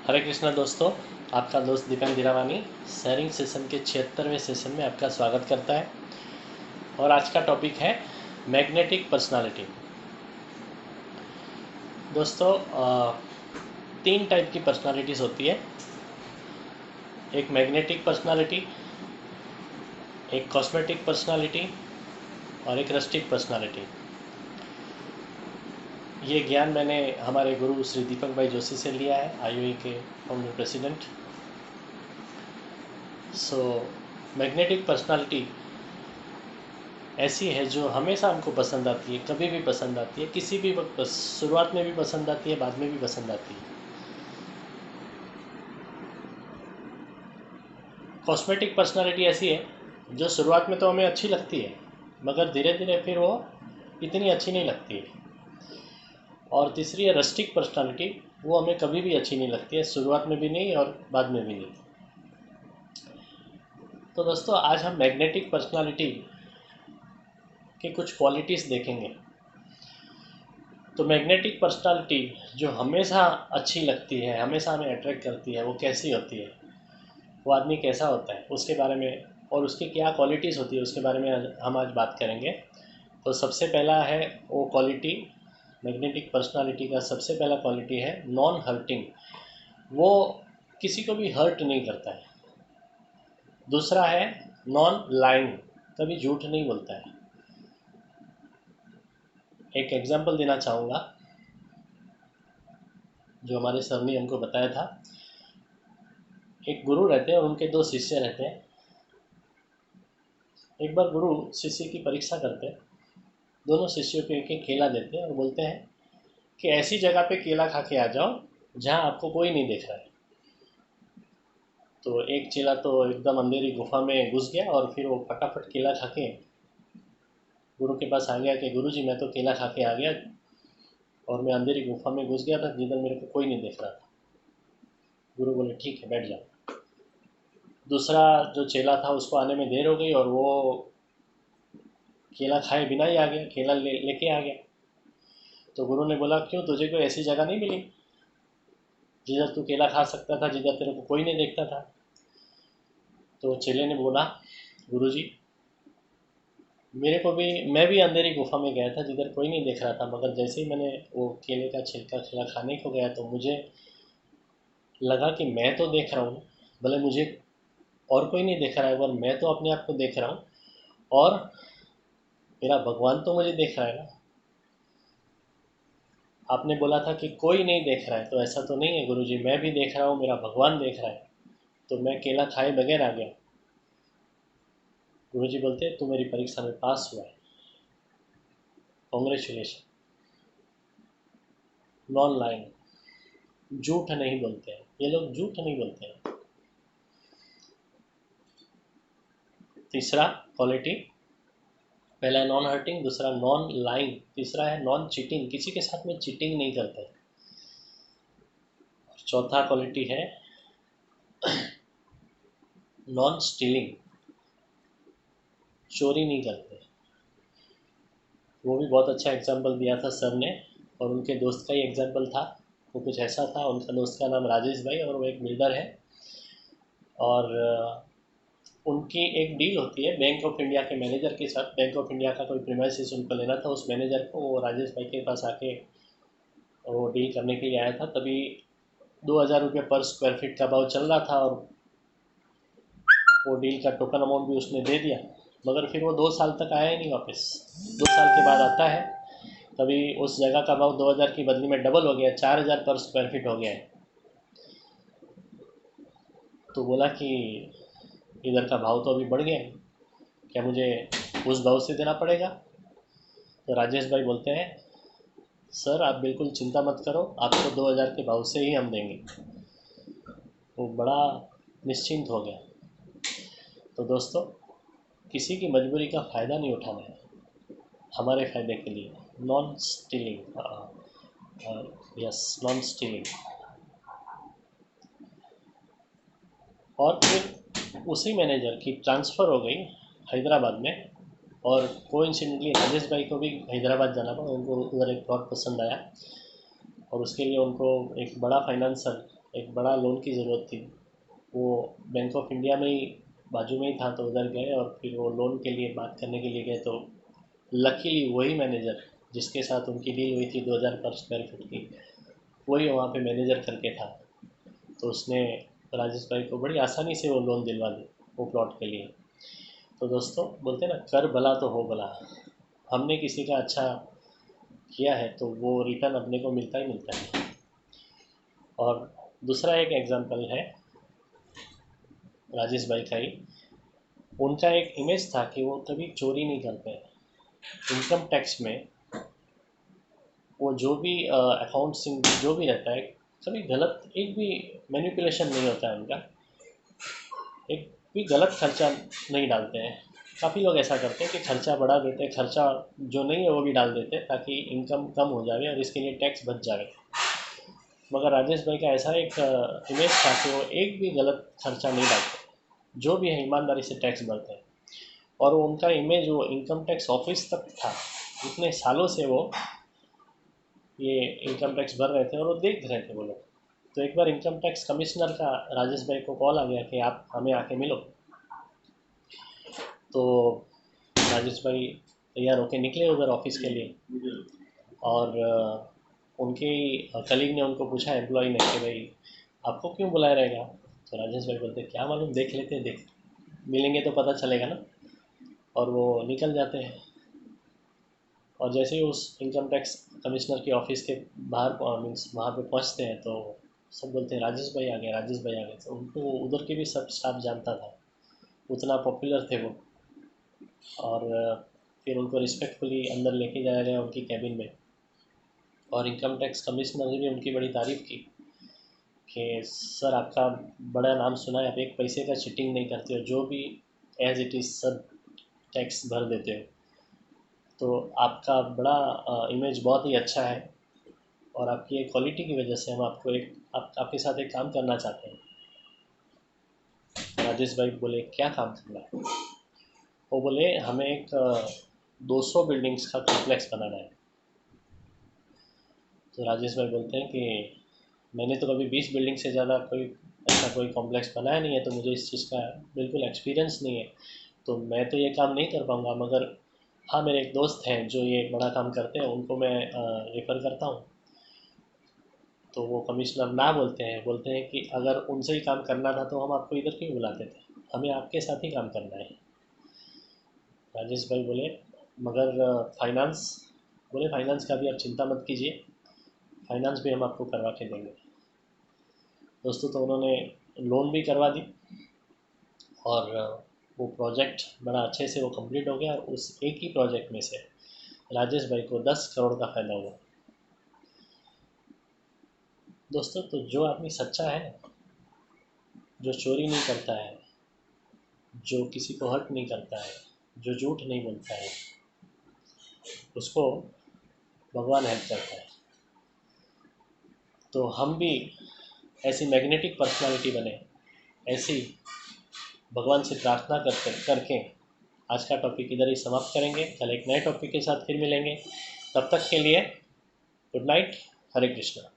हरे कृष्णा दोस्तों, आपका दोस्त दीपक दिरावानी शेयरिंग सेशन के 76वें सेशन में आपका स्वागत करता है। और आज का टॉपिक है मैग्नेटिक पर्सनालिटी। दोस्तों, 3 टाइप की पर्सनालिटीज़ होती है। एक मैग्नेटिक पर्सनालिटी, एक कॉस्मेटिक पर्सनालिटी और एक रस्टिक पर्सनालिटी। ये ज्ञान मैंने हमारे गुरु श्री दीपक भाई जोशी से लिया है, IOA के फाउंडर प्रेसिडेंट। मैग्नेटिक पर्सनालिटी ऐसी है जो हमेशा हमको पसंद आती है, कभी भी पसंद आती है, किसी भी वक्त, शुरुआत में भी पसंद आती है, बाद में भी पसंद आती है। कॉस्मेटिक पर्सनालिटी ऐसी है जो शुरुआत में तो हमें अच्छी लगती है, मगर धीरे धीरे फिर वो इतनी अच्छी नहीं लगती है। और तीसरी है रस्टिक पर्सनालिटी, वो हमें कभी भी अच्छी नहीं लगती है, शुरुआत में भी नहीं और बाद में भी नहीं। तो दोस्तों, आज हम मैग्नेटिक पर्सनालिटी की कुछ क्वालिटीज़ देखेंगे। तो मैग्नेटिक पर्सनालिटी जो हमेशा अच्छी लगती है, हमेशा हमें अट्रैक्ट करती है, वो कैसी होती है, वो आदमी कैसा होता है, उसके बारे में और उसकी क्या क्वालिटीज़ होती है उसके बारे में हम आज बात करेंगे। तो सबसे पहला है वो क्वालिटी, मैग्नेटिक पर्सनालिटी का सबसे पहला क्वालिटी है नॉन हर्टिंग। वो किसी को भी हर्ट नहीं करता है। दूसरा है नॉन लाइंग, कभी झूठ नहीं बोलता है। एक एग्जांपल देना चाहूँगा जो हमारे सर ने हमको बताया था। एक गुरु रहते हैं और उनके 2 शिष्य रहते हैं। एक बार गुरु शिष्य की परीक्षा करते हैं, दोनों शिष्यों को एक एक केला देते हैं और बोलते हैं कि ऐसी जगह पे केला खा के आ जाओ जहाँ आपको कोई नहीं देख रहा है। तो एक चेला तो एकदम अंधेरी गुफा में घुस गया और फिर वो फटाफट केला खा के गुरु के पास आ गया कि गुरु जी, मैं तो केला खा के आ गया और मैं अंधेरी गुफा में घुस गया था जिधर मेरे को कोई नहीं देख रहा था। गुरु बोले ठीक है, बैठ जाओ। दूसरा जो चेला था उसको आने में देर हो गई और वो केला खाए बिना ही आ गया, केला लेके आ गया। तो गुरु ने बोला, क्यों, तुझे कोई ऐसी जगह नहीं मिली जिधर तू केला खा सकता था, जिधर तेरे को कोई नहीं देखता था? तो चेले ने बोला, गुरु जी, मैं भी अंधेरी गुफा में गया था जिधर कोई नहीं देख रहा था, मगर जैसे ही मैंने वो केले का छिलका खिला खाने को गया तो मुझे लगा कि मैं तो देख रहा हूँ, भले मुझे और कोई नहीं देख रहा है, पर मैं तो अपने आप को देख रहा हूँ और मेरा भगवान तो मुझे देख रहा है ना। आपने बोला था कि कोई नहीं देख रहा है, तो ऐसा तो नहीं है गुरु जी, मैं भी देख रहा हूँ, मेरा भगवान देख रहा है, तो मैं केला खाए बगैर आ गया। गुरु जी बोलते, तू मेरी परीक्षा में पास हुआ है, कॉन्ग्रेचुलेशन। नॉन लाइन, झूठ नहीं बोलते हैं ये लोग, झूठ नहीं बोलते हैं। तीसरा क्वालिटी, पहला है नॉन हर्टिंग, दूसरा नॉन लाइंग, तीसरा है नॉन चीटिंग, किसी के साथ में चीटिंग नहीं करते। चौथा क्वालिटी है नॉन स्टीलिंग, चोरी नहीं करते। वो भी बहुत अच्छा एग्जाम्पल दिया था सर ने, और उनके दोस्त का ही एग्जाम्पल था। वो कुछ ऐसा था, उनका दोस्त का नाम राजेश भाई और वो एक बिल्डर है। और उनकी एक डील होती है बैंक ऑफ इंडिया के मैनेजर के साथ। बैंक ऑफ इंडिया का कोई प्रीमाइसिस उनको लेना था, उस मैनेजर को वो राजेश भाई के पास आके वो डील करने के लिए आया था। तभी 2000 रुपये पर स्क्वायर फीट का भाव चल रहा था और वो डील का टोकन अमाउंट भी उसने दे दिया, मगर फिर वो 2 साल तक आया ही नहीं वापस। 2 साल के बाद आता है, तभी उस जगह का भाव 2000 की बदली में डबल हो गया, 4000 पर स्क्वायर फीट हो गया है। तो बोला कि इधर का भाव तो अभी बढ़ गया है, क्या मुझे उस भाव से देना पड़ेगा? तो राजेश भाई बोलते हैं, सर आप बिल्कुल चिंता मत करो, आपको 2000 के भाव से ही हम देंगे। वो बड़ा निश्चिंत हो गया। तो दोस्तों, किसी की मजबूरी का फ़ायदा नहीं उठाना है, हमारे फ़ायदे के लिए। Non stealing, yes, non stealing. और फिर उसी मैनेजर की ट्रांसफ़र हो गई हैदराबाद में, और कोइंसिडेंटली राजेश भाई को भी हैदराबाद जाना पड़ा, उनको उधर एक प्लॉट पसंद आया और उसके लिए उनको एक बड़ा फाइनेंसर एक बड़ा लोन की ज़रूरत थी। वो बैंक ऑफ इंडिया में ही बाजू में ही था, तो उधर गए और फिर वो लोन के लिए बात करने के लिए गए। तो लकीली वही मैनेजर जिसके साथ उनकी डील हुई थी 2000 पर स्क्वायर फीट की, वही वहाँ पे मैनेजर करके था। तो उसने राजेश भाई को बड़ी आसानी से वो लोन दिलवा दी वो प्लॉट के लिए। तो दोस्तों बोलते हैं ना, कर भला तो हो भला। हमने किसी का अच्छा किया है तो वो रिटर्न अपने को मिलता ही मिलता है। और दूसरा एक एग्जांपल है राजेश भाई का ही। उनका एक इमेज था कि वो कभी चोरी नहीं करते हैं। इनकम टैक्स में वो जो भी अकाउंट्सिंग जो भी रहता है, कभी गलत एक भी मैनिपुलेशन नहीं होता है उनका। एक भी गलत खर्चा नहीं डालते हैं। काफ़ी लोग ऐसा करते हैं कि खर्चा बढ़ा देते हैं, खर्चा जो नहीं है वो भी डाल देते हैं ताकि इनकम कम हो जाए और इसके लिए टैक्स बच जाए। मगर राजेश भाई का ऐसा एक इमेज था कि वो एक भी गलत खर्चा नहीं डालते, जो भी है ईमानदारी से टैक्स भरते हैं। और वो उनका इमेज वो इनकम टैक्स ऑफिस तक था। इतने सालों से वो ये इनकम टैक्स भर रहे थे और वो देख रहे थे वो लोग। तो एक बार इनकम टैक्स कमिश्नर का राजेश भाई को कॉल आ गया कि आप हमें आके मिलो। तो राजेश भाई तैयार होके निकले उधर ऑफिस के लिए। और उनके कलीग ने उनको पूछा, एम्प्लॉय ने, कि भाई आपको क्यों बुलाया रहेगा। तो राजेश भाई बोलते क्या मालूम, देख लेते हैं, देख मिलेंगे तो पता चलेगा ना। और वो निकल जाते हैं। और जैसे ही उस इनकम टैक्स कमिश्नर के ऑफिस के बाहर मीन्स वहाँ पे पहुँचते हैं तो सब बोलते हैं राजेश भाई आ गए, राजेश भाई आ गए। तो उनको उधर के भी सब स्टाफ जानता था, उतना पॉपुलर थे वो। और फिर उनको रिस्पेक्टफुली अंदर लेके जाया गया उनकी कैबिन में। और इनकम टैक्स कमिश्नर ने भी उनकी बड़ी तारीफ़ की कि सर आपका बड़ा नाम सुना है, आप एक पैसे का चीटिंग नहीं करते हो, जो भी एज इट इज़ सब टैक्स भर देते हो। तो आपका बड़ा इमेज बहुत ही अच्छा है और आपकी एक क्वालिटी की वजह से हम आपको आपके साथ एक काम करना चाहते हैं। राजेश भाई बोले क्या काम करना है। वो बोले हमें एक 200 बिल्डिंग्स का कॉम्प्लेक्स बनाना है। तो राजेश भाई बोलते हैं कि मैंने तो कभी 20 बिल्डिंग से ज़्यादा कोई ऐसा कोई कॉम्प्लेक्स बनाया नहीं है, तो मुझे इस चीज़ का बिल्कुल एक्सपीरियंस नहीं है, तो मैं तो ये काम नहीं कर पाऊँगा। मगर हाँ, मेरे एक दोस्त हैं जो ये बड़ा काम करते हैं, उनको मैं रेफ़र करता हूँ। तो वो कमिश्नर ना बोलते हैं कि अगर उनसे ही काम करना था तो हम आपको इधर क्यों बुलाते थे, हमें आपके साथ ही काम करना है। राजेश भाई बोले मगर फाइनेंस, बोले फाइनेंस का भी आप चिंता मत कीजिए, फाइनेंस भी हम आपको करवा के देंगे। दोस्तों तो उन्होंने लोन भी करवा दी और वो प्रोजेक्ट बड़ा अच्छे से वो कंप्लीट हो गया। और उस एक ही प्रोजेक्ट में से राजेश भाई को 10 करोड़ का फ़ायदा हुआ। दोस्तों तो जो आदमी सच्चा है, जो चोरी नहीं करता है, जो किसी को हर्ट नहीं करता है, जो झूठ नहीं बोलता है, उसको भगवान हेल्प करता है। तो हम भी ऐसी मैग्नेटिक पर्सनालिटी बने, ऐसी भगवान से प्रार्थना करके आज का टॉपिक इधर ही समाप्त करेंगे। कल एक नए टॉपिक के साथ फिर मिलेंगे। तब तक के लिए गुड नाइट, हरे कृष्णा।